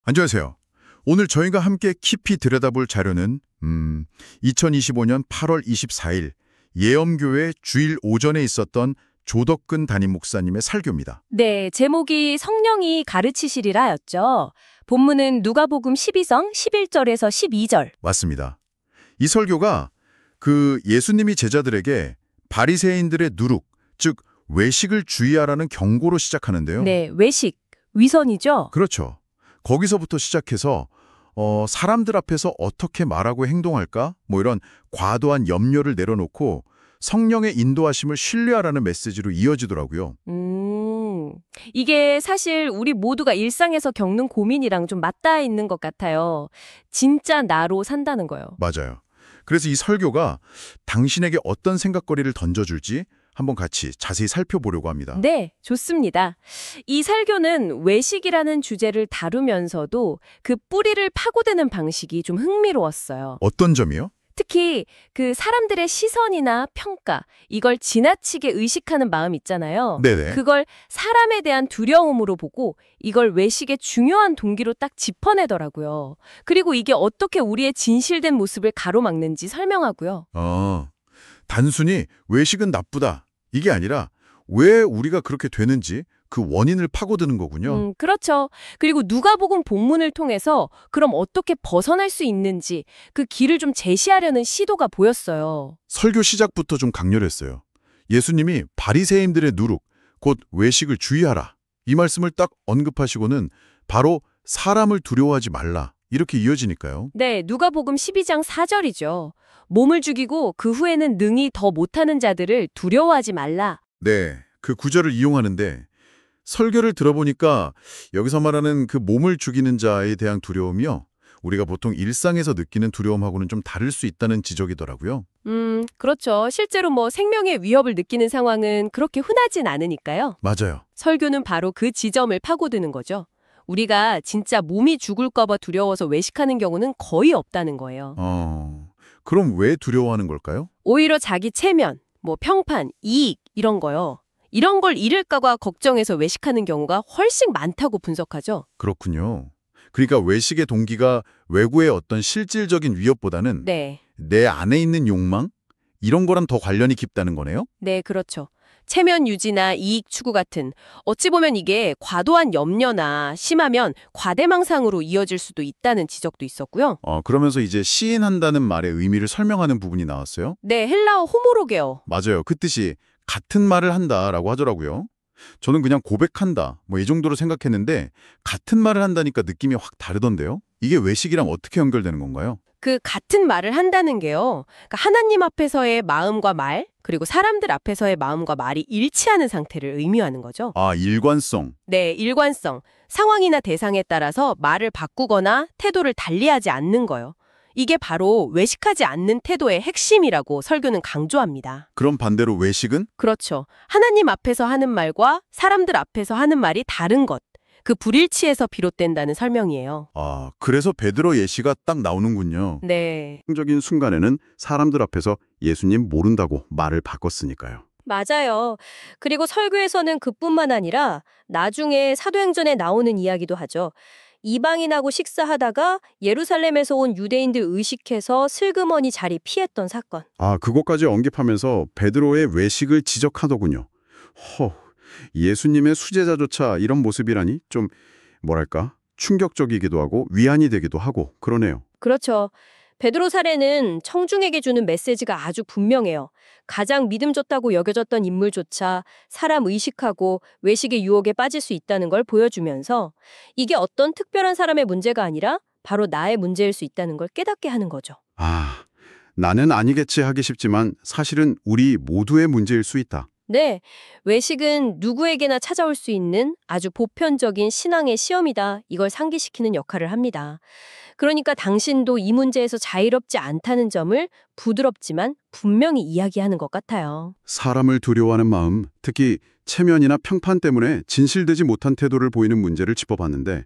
안녕하세요. 오늘 저희가 함께 깊이 들여다볼 자료는 2025년 8월 24일 예엄교회 주일 오전에 있었던 조덕근 담임 목사님의 설교입니다. 네, 제목이 성령이 가르치시리라였죠. 본문은 누가복음 12장 11절에서 12절. 맞습니다. 이 설교가 그 예수님이 제자들에게 바리새인들의 누룩, 즉 외식을 주의하라는 경고로 시작하는데요. 네, 외식, 위선이죠. 그렇죠. 거기서부터 시작해서 사람들 앞에서 어떻게 말하고 행동할까? 이런 과도한 염려를 내려놓고 성령의 인도하심을 신뢰하라는 메시지로 이어지더라고요. 이게 사실 우리 모두가 일상에서 겪는 고민이랑 좀 맞닿아 있는 것 같아요. 진짜 나로 산다는 거요. 맞아요. 그래서 이 설교가 당신에게 어떤 생각거리를 던져줄지 한번 같이 자세히 살펴보려고 합니다. 네, 좋습니다. 이 설교는 외식이라는 주제를 다루면서도 그 뿌리를 파고드는 방식이 좀 흥미로웠어요. 어떤 점이요? 특히 그 사람들의 시선이나 평가, 이걸 지나치게 의식하는 마음 있잖아요. 네네. 그걸 사람에 대한 두려움으로 보고 이걸 외식의 중요한 동기로 딱 짚어내더라고요. 그리고 이게 어떻게 우리의 진실된 모습을 가로막는지 설명하고요. 단순히 외식은 나쁘다. 이게 아니라 왜 우리가 그렇게 되는지 그 원인을 파고드는 거군요. 그렇죠. 그리고 누가복음 본문을 통해서 그럼 어떻게 벗어날 수 있는지 그 길을 좀 제시하려는 시도가 보였어요. 설교 시작부터 좀 강렬했어요. 예수님이 바리새인들의 누룩, 곧 외식을 주의하라. 이 말씀을 딱 언급하시고는 바로 사람을 두려워하지 말라. 이렇게 이어지니까요. 네, 누가복음 12장 4절이죠. 몸을 죽이고 그 후에는 능히 더 못하는 자들을 두려워하지 말라. 네, 그 구절을 이용하는데 설교를 들어보니까 여기서 말하는 그 몸을 죽이는 자에 대한 두려움이요. 우리가 보통 일상에서 느끼는 두려움하고는 좀 다를 수 있다는 지적이더라고요. 그렇죠. 실제로 생명의 위협을 느끼는 상황은 그렇게 흔하진 않으니까요. 맞아요. 설교는 바로 그 지점을 파고드는 거죠. 우리가 진짜 몸이 죽을까 봐 두려워서 외식하는 경우는 거의 없다는 거예요. 그럼 왜 두려워하는 걸까요? 오히려 자기 체면, 평판, 이익 이런 거요. 이런 걸 잃을까 봐 걱정해서 외식하는 경우가 훨씬 많다고 분석하죠. 그렇군요. 그러니까 외식의 동기가 외부의 어떤 실질적인 위협보다는 네. 내 안에 있는 욕망? 이런 거랑 더 관련이 깊다는 거네요? 네, 그렇죠. 체면 유지나 이익 추구 같은 어찌 보면 이게 과도한 염려나 심하면 과대망상으로 이어질 수도 있다는 지적도 있었고요. 그러면서 이제 시인한다는 말의 의미를 설명하는 부분이 나왔어요? 네, 헬라어 호모로게요. 맞아요. 그 뜻이 같은 말을 한다라고 하더라고요. 저는 그냥 고백한다, 이 정도로 생각했는데 같은 말을 한다니까 느낌이 확 다르던데요? 이게 외식이랑 어떻게 연결되는 건가요? 그 같은 말을 한다는 게요. 그러니까 하나님 앞에서의 마음과 말, 그리고 사람들 앞에서의 마음과 말이 일치하는 상태를 의미하는 거죠. 일관성. 네, 일관성. 상황이나 대상에 따라서 말을 바꾸거나 태도를 달리하지 않는 거요. 이게 바로 외식하지 않는 태도의 핵심이라고 설교는 강조합니다. 그럼 반대로 외식은? 그렇죠. 하나님 앞에서 하는 말과 사람들 앞에서 하는 말이 다른 것. 그 불일치에서 비롯된다는 설명이에요. 그래서 베드로 예시가 딱 나오는군요. 네. 적인 순간에는 사람들 앞에서 예수님 모른다고 말을 바꿨으니까요. 맞아요. 그리고 설교에서는 그뿐만 아니라 나중에 사도행전에 나오는 이야기도 하죠. 이방인하고 식사하다가 예루살렘에서 온 유대인들 의식해서 슬그머니 자리 피했던 사건. 그것까지 언급하면서 베드로의 외식을 지적하더군요. 예수님의 수제자조차 이런 모습이라니 좀 충격적이기도 하고 위안이 되기도 하고 그러네요. 그렇죠. 베드로 사례는 청중에게 주는 메시지가 아주 분명해요. 가장 믿음 좋다고 여겨졌던 인물조차 사람 의식하고 외식의 유혹에 빠질 수 있다는 걸 보여주면서 이게 어떤 특별한 사람의 문제가 아니라 바로 나의 문제일 수 있다는 걸 깨닫게 하는 거죠. 나는 아니겠지 하기 쉽지만 사실은 우리 모두의 문제일 수 있다. 네, 외식은 누구에게나 찾아올 수 있는 아주 보편적인 신앙의 시험이다. 이걸 상기시키는 역할을 합니다. 그러니까 당신도 이 문제에서 자유롭지 않다는 점을 부드럽지만 분명히 이야기하는 것 같아요. 사람을 두려워하는 마음, 특히 체면이나 평판 때문에 진실되지 못한 태도를 보이는 문제를 짚어봤는데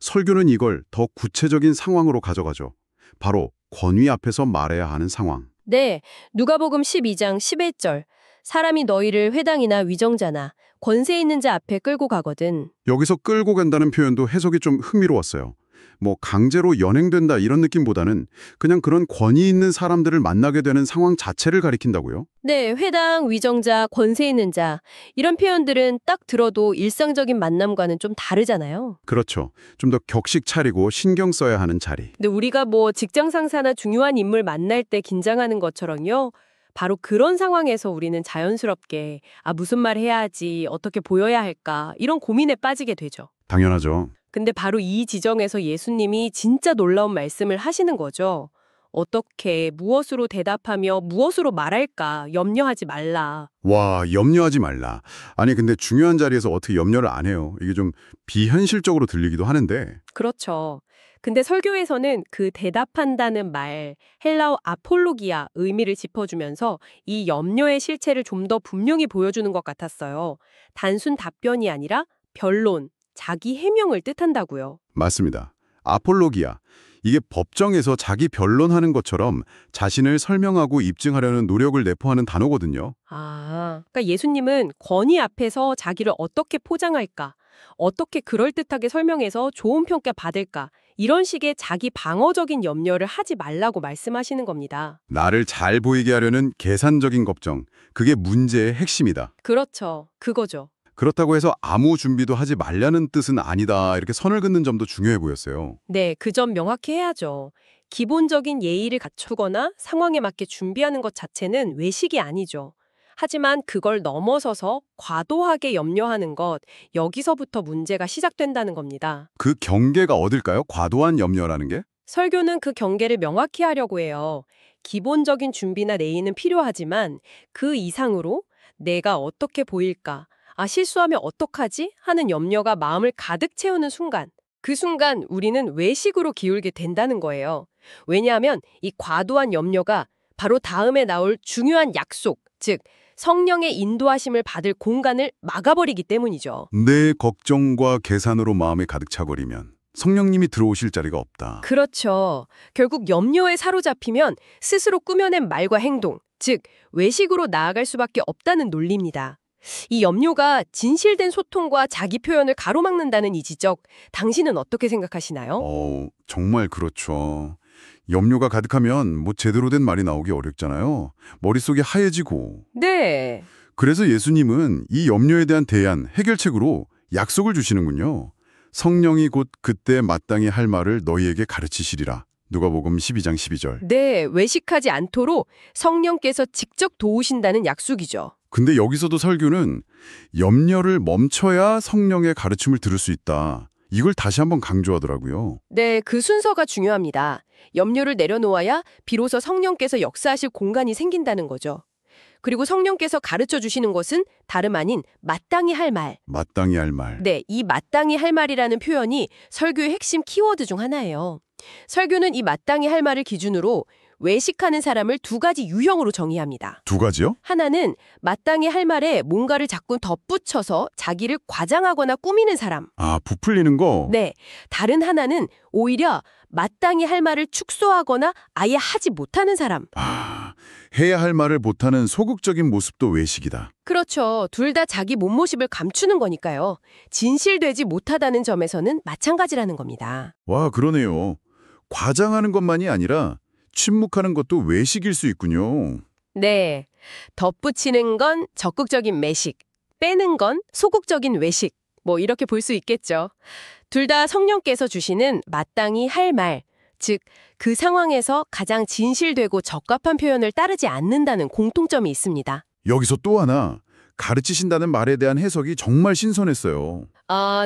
설교는 이걸 더 구체적인 상황으로 가져가죠. 바로 권위 앞에서 말해야 하는 상황. 네, 누가복음 12장 11절. 사람이 너희를 회당이나 위정자나 권세 있는 자 앞에 끌고 가거든. 여기서 끌고 간다는 표현도 해석이 좀 흥미로웠어요. 뭐 강제로 연행된다 이런 느낌보다는 그냥 그런 권위 있는 사람들을 만나게 되는 상황 자체를 가리킨다고요? 네, 회당, 위정자, 권세 있는 자 이런 표현들은 딱 들어도 일상적인 만남과는 좀 다르잖아요. 그렇죠. 좀 더 격식 차리고 신경 써야 하는 자리. 근데 우리가 뭐 직장 상사나 중요한 인물 만날 때 긴장하는 것처럼요. 바로 그런 상황에서 우리는 자연스럽게 무슨 말 해야지, 어떻게 보여야 할까 이런 고민에 빠지게 되죠. 당연하죠. 근데 바로 이 지점에서 예수님이 진짜 놀라운 말씀을 하시는 거죠. 어떻게, 무엇으로 대답하며 무엇으로 말할까 염려하지 말라. 와, 염려하지 말라. 아니 근데 중요한 자리에서 어떻게 염려를 안 해요? 이게 좀 비현실적으로 들리기도 하는데. 그렇죠. 근데 설교에서는 그 대답한다는 말, 헬라어 아폴로기아 의미를 짚어주면서 이 염려의 실체를 좀 더 분명히 보여주는 것 같았어요. 단순 답변이 아니라 변론, 자기 해명을 뜻한다고요. 맞습니다. 아폴로기아. 이게 법정에서 자기 변론하는 것처럼 자신을 설명하고 입증하려는 노력을 내포하는 단어거든요. 그러니까 예수님은 권위 앞에서 자기를 어떻게 포장할까, 어떻게 그럴듯하게 설명해서 좋은 평가 받을까, 이런 식의 자기 방어적인 염려를 하지 말라고 말씀하시는 겁니다. 나를 잘 보이게 하려는 계산적인 걱정. 그게 문제의 핵심이다. 그렇죠. 그거죠. 그렇다고 해서 아무 준비도 하지 말라는 뜻은 아니다. 이렇게 선을 긋는 점도 중요해 보였어요. 네, 그 점 명확히 해야죠. 기본적인 예의를 갖추거나 상황에 맞게 준비하는 것 자체는 외식이 아니죠. 하지만 그걸 넘어서서 과도하게 염려하는 것, 여기서부터 문제가 시작된다는 겁니다. 그 경계가 어딜까요? 과도한 염려라는 게? 설교는 그 경계를 명확히 하려고 해요. 기본적인 준비나 예의는 필요하지만 그 이상으로 내가 어떻게 보일까? 실수하면 어떡하지? 하는 염려가 마음을 가득 채우는 순간, 그 순간 우리는 외식으로 기울게 된다는 거예요. 왜냐하면 이 과도한 염려가 바로 다음에 나올 중요한 약속, 즉 성령의 인도하심을 받을 공간을 막아버리기 때문이죠. 내 걱정과 계산으로 마음이 가득 차버리면 성령님이 들어오실 자리가 없다. 그렇죠. 결국 염려에 사로잡히면 스스로 꾸며낸 말과 행동, 즉 외식으로 나아갈 수밖에 없다는 논리입니다. 이 염려가 진실된 소통과 자기 표현을 가로막는다는 이 지적, 당신은 어떻게 생각하시나요? 정말 그렇죠. 염려가 가득하면 뭐 제대로 된 말이 나오기 어렵잖아요. 머릿속이 하얘지고. 네. 그래서 예수님은 이 염려에 대한 대안, 해결책으로 약속을 주시는군요. 성령이 곧 그때 마땅히 할 말을 너희에게 가르치시리라. 누가복음 12장 12절. 네, 외식하지 않도록 성령께서 직접 도우신다는 약속이죠. 근데 여기서도 설교는 염려를 멈춰야 성령의 가르침을 들을 수 있다. 이걸 다시 한번 강조하더라고요. 네, 그 순서가 중요합니다. 염려를 내려놓아야 비로소 성령께서 역사하실 공간이 생긴다는 거죠. 그리고 성령께서 가르쳐 주시는 것은 다름 아닌 마땅히 할 말. 마땅히 할 말. 네, 이 마땅히 할 말이라는 표현이 설교의 핵심 키워드 중 하나예요. 설교는 이 마땅히 할 말을 기준으로 외식하는 사람을 두 가지 유형으로 정의합니다. 두 가지요? 하나는 마땅히 할 말에 뭔가를 자꾸 덧붙여서 자기를 과장하거나 꾸미는 사람. 부풀리는 거? 네, 다른 하나는 오히려 마땅히 할 말을 축소하거나 아예 하지 못하는 사람. 해야 할 말을 못하는 소극적인 모습도 외식이다. 그렇죠. 둘 다 자기 몸모습을 감추는 거니까요. 진실되지 못하다는 점에서는 마찬가지라는 겁니다. 와, 그러네요. 과장하는 것만이 아니라 침묵하는 것도 외식일 수 있군요. 네, 덧붙이는 건 적극적인 매식, 빼는 건 소극적인 외식. 뭐 이렇게 볼 수 있겠죠. 둘 다 성령께서 주시는 마땅히 할 말, 즉 그 상황에서 가장 진실되고 적합한 표현을 따르지 않는다는 공통점이 있습니다. 여기서 또 하나, 가르치신다는 말에 대한 해석이 정말 신선했어요.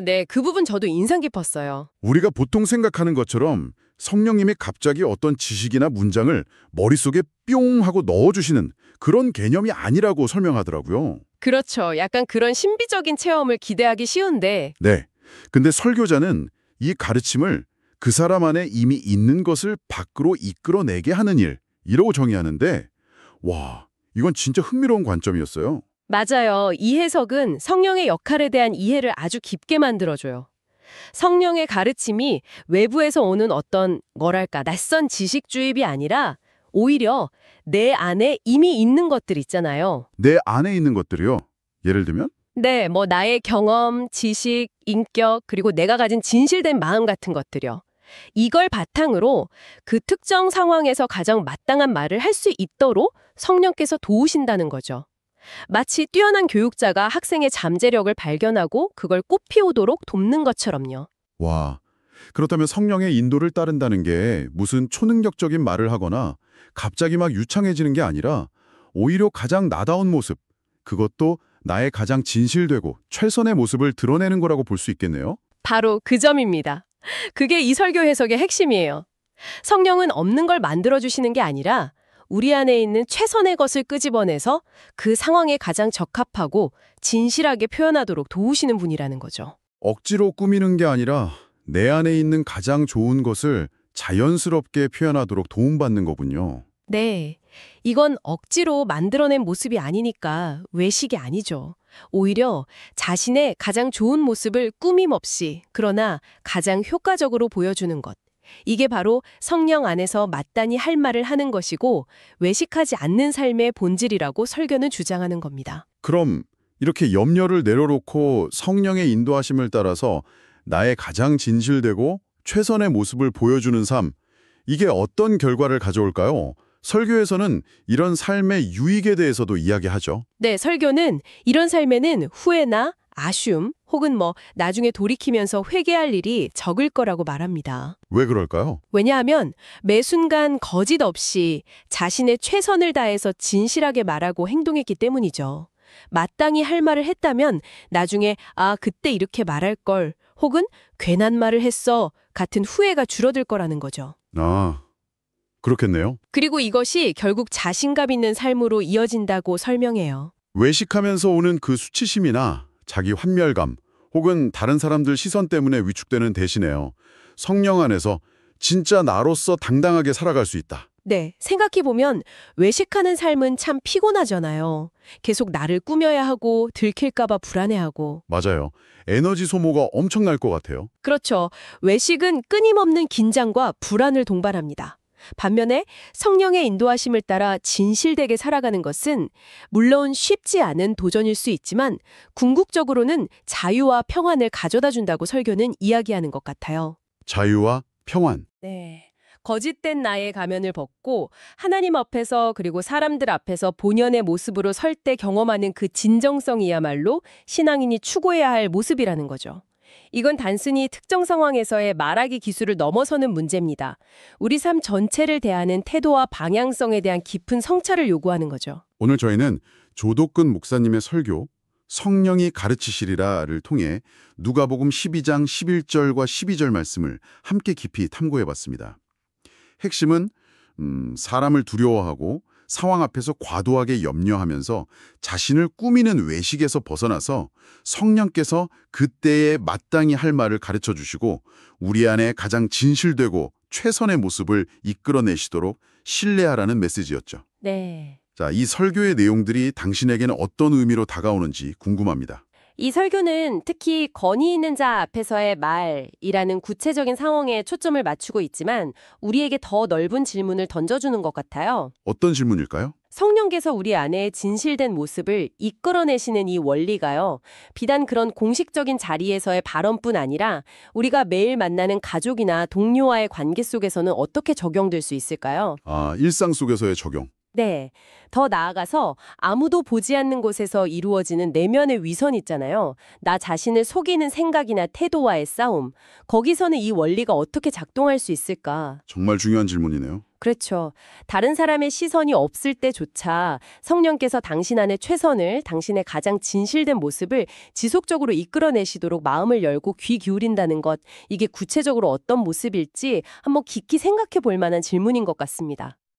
네, 그 부분 저도 인상 깊었어요. 우리가 보통 생각하는 것처럼 성령님이 갑자기 어떤 지식이나 문장을 머릿속에 뿅 하고 넣어주시는 그런 개념이 아니라고 설명하더라고요. 그렇죠. 약간 그런 신비적인 체험을 기대하기 쉬운데 네. 근데 설교자는 이 가르침을 그 사람 안에 이미 있는 것을 밖으로 이끌어내게 하는 일, 이라고 정의하는데, 와, 이건 진짜 흥미로운 관점이었어요. 맞아요. 이 해석은 성령의 역할에 대한 이해를 아주 깊게 만들어줘요. 성령의 가르침이 외부에서 오는 어떤 낯선 지식 주입이 아니라 오히려 내 안에 이미 있는 것들 있잖아요. 내 안에 있는 것들이요. 예를 들면? 네, 나의 경험, 지식, 인격, 그리고 내가 가진 진실된 마음 같은 것들이요. 이걸 바탕으로 그 특정 상황에서 가장 마땅한 말을 할 수 있도록 성령께서 도우신다는 거죠. 마치 뛰어난 교육자가 학생의 잠재력을 발견하고 그걸 꽃피우도록 돕는 것처럼요. 와, 그렇다면 성령의 인도를 따른다는 게 무슨 초능력적인 말을 하거나 갑자기 막 유창해지는 게 아니라 오히려 가장 나다운 모습, 그것도 나의 가장 진실되고 최선의 모습을 드러내는 거라고 볼 수 있겠네요. 바로 그 점입니다. 그게 이 설교 해석의 핵심이에요. 성령은 없는 걸 만들어주시는 게 아니라 우리 안에 있는 최선의 것을 끄집어내서 그 상황에 가장 적합하고 진실하게 표현하도록 도우시는 분이라는 거죠. 억지로 꾸미는 게 아니라 내 안에 있는 가장 좋은 것을 자연스럽게 표현하도록 도움받는 거군요. 네. 이건 억지로 만들어낸 모습이 아니니까 외식이 아니죠. 오히려 자신의 가장 좋은 모습을 꾸밈 없이 그러나 가장 효과적으로 보여주는 것. 이게 바로 성령 안에서 마땅히 할 말을 하는 것이고 외식하지 않는 삶의 본질이라고 설교는 주장하는 겁니다. 그럼 이렇게 염려를 내려놓고 성령의 인도하심을 따라서 나의 가장 진실되고 최선의 모습을 보여주는 삶, 이게 어떤 결과를 가져올까요? 설교에서는 이런 삶의 유익에 대해서도 이야기하죠. 네, 설교는 이런 삶에는 후회나 아쉬움 혹은 나중에 돌이키면서 회개할 일이 적을 거라고 말합니다. 왜 그럴까요? 왜냐하면 매 순간 거짓 없이 자신의 최선을 다해서 진실하게 말하고 행동했기 때문이죠. 마땅히 할 말을 했다면 나중에 그때 이렇게 말할 걸 혹은 괜한 말을 했어 같은 후회가 줄어들 거라는 거죠. 아, 그렇겠네요. 그리고 이것이 결국 자신감 있는 삶으로 이어진다고 설명해요. 외식하면서 오는 그 수치심이나 자기 환멸감 혹은 다른 사람들 시선 때문에 위축되는 대신에요. 성령 안에서 진짜 나로서 당당하게 살아갈 수 있다. 네, 생각해보면 외식하는 삶은 참 피곤하잖아요. 계속 나를 꾸며야 하고 들킬까봐 불안해하고. 맞아요. 에너지 소모가 엄청날 것 같아요. 그렇죠. 외식은 끊임없는 긴장과 불안을 동반합니다. 반면에 성령의 인도하심을 따라 진실되게 살아가는 것은 물론 쉽지 않은 도전일 수 있지만 궁극적으로는 자유와 평안을 가져다 준다고 설교는 이야기하는 것 같아요. 자유와 평안. 네. 거짓된 나의 가면을 벗고 하나님 앞에서 그리고 사람들 앞에서 본연의 모습으로 설 때 경험하는 그 진정성이야말로 신앙인이 추구해야 할 모습이라는 거죠. 이건 단순히 특정 상황에서의 말하기 기술을 넘어서는 문제입니다. 우리 삶 전체를 대하는 태도와 방향성에 대한 깊은 성찰을 요구하는 거죠. 오늘 저희는 조덕근 목사님의 설교 성령이 가르치시리라를 통해 누가복음 12장 11절과 12절 말씀을 함께 깊이 탐구해봤습니다. 핵심은 사람을 두려워하고 상황 앞에서 과도하게 염려하면서 자신을 꾸미는 외식에서 벗어나서 성령께서 그때에 마땅히 할 말을 가르쳐 주시고 우리 안에 가장 진실되고 최선의 모습을 이끌어내시도록 신뢰하라는 메시지였죠. 네. 자, 이 설교의 내용들이 당신에게는 어떤 의미로 다가오는지 궁금합니다. 이 설교는 특히 권위 있는 자 앞에서의 말이라는 구체적인 상황에 초점을 맞추고 있지만 우리에게 더 넓은 질문을 던져주는 것 같아요. 어떤 질문일까요? 성령께서 우리 안에 진실된 모습을 이끌어내시는 이 원리가요. 비단 그런 공식적인 자리에서의 발언뿐 아니라 우리가 매일 만나는 가족이나 동료와의 관계 속에서는 어떻게 적용될 수 있을까요? 일상 속에서의 적용. 네. 더 나아가서 아무도 보지 않는 곳에서 이루어지는 내면의 위선 있잖아요. 나 자신을 속이는 생각이나 태도와의 싸움. 거기서는 이 원리가 어떻게 작동할 수 있을까? 정말 중요한 질문이네요. 그렇죠. 다른 사람의 시선이 없을 때조차 성령께서 당신 안에 최선을, 당신의 가장 진실된 모습을 지속적으로 이끌어내시도록 마음을 열고 귀 기울인다는 것, 이게 구체적으로 어떤 모습일지 한번 깊이 생각해 볼 만한 질문인 것 같습니다.